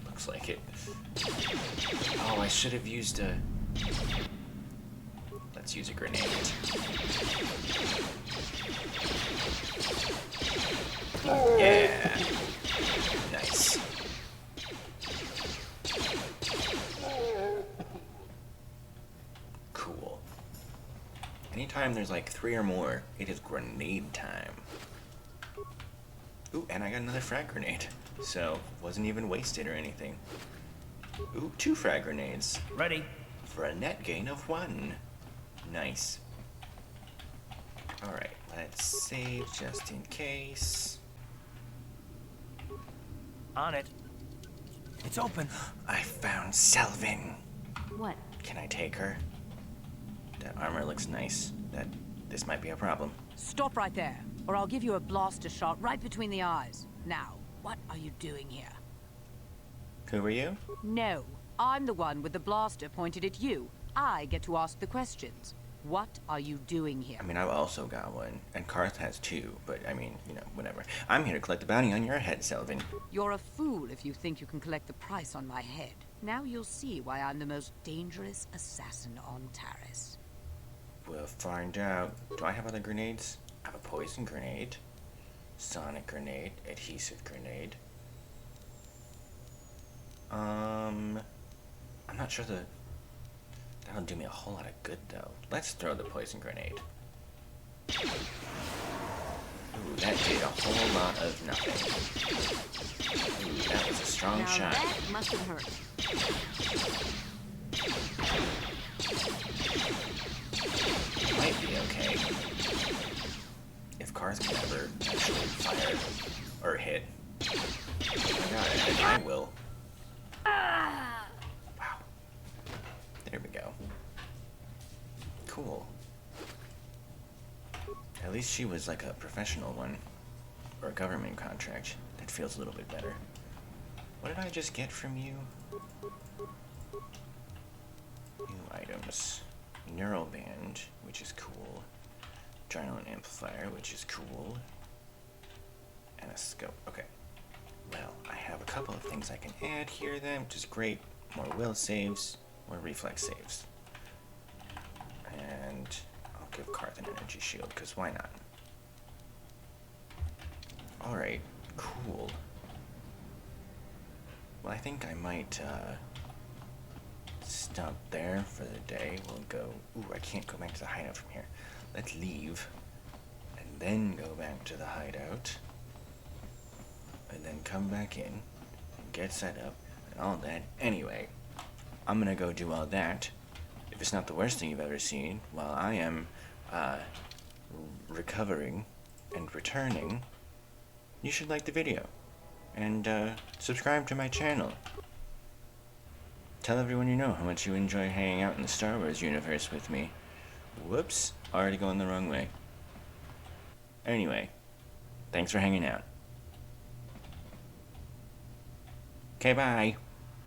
Looks like it. Oh, I should have used a... Let's use a grenade. Yeah! Nice. Cool. Anytime there's like 3 or more, it is grenade time. Ooh, and I got another frag grenade. So, wasn't even wasted or anything. Ooh, 2 frag grenades. Ready. For a net gain of 1. Nice. Alright, let's save just in case. On it. It's open. I found Selvin. What? Can I take her? That armor looks nice. This might be a problem. Stop right there, or I'll give you a blaster shot right between the eyes. Now, what are you doing here? Who are you? No, I'm the one with the blaster pointed at you. I get to ask the questions. What are you doing here? I mean, I've also got one, and Karth has 2, but I mean, you know, whatever. I'm here to collect the bounty on your head, Selvin. You're a fool if you think you can collect the price on my head. Now you'll see why I'm the most dangerous assassin on Taris. We'll find out. Do I have other grenades? I have a poison grenade, sonic grenade, adhesive grenade. I'm not sure that'll do me a whole lot of good, though. Let's throw the poison grenade. Ooh, that did a whole lot of nothing. Ooh, that was a strong shot. That must have hurt. Might be okay. If cars can ever actually fire or hit. Oh my god, and I will. Wow. There we go. Cool. At least she was like a professional one. Or a government contract. That feels a little bit better. What did I just get from you? New items. Neural band, which is cool. Adrenaline amplifier, which is cool. And a scope. Okay. Well, I have a couple of things I can add here then, which is great. More will saves, more reflex saves. And I'll give Karth an energy shield, because why not? Alright, cool. Well, I think I might, stop there for the day. We'll go... Ooh, I can't go back to the hideout from here. Let's leave, and then go back to the hideout, and then come back in, and get set up, and all that. Anyway, I'm gonna go do all that. If it's not the worst thing you've ever seen, while I am, recovering and returning, you should like the video, and, subscribe to my channel. Tell everyone you know how much you enjoy hanging out in the Star Wars universe with me. Whoops, already going the wrong way. Anyway, thanks for hanging out. Okay, bye.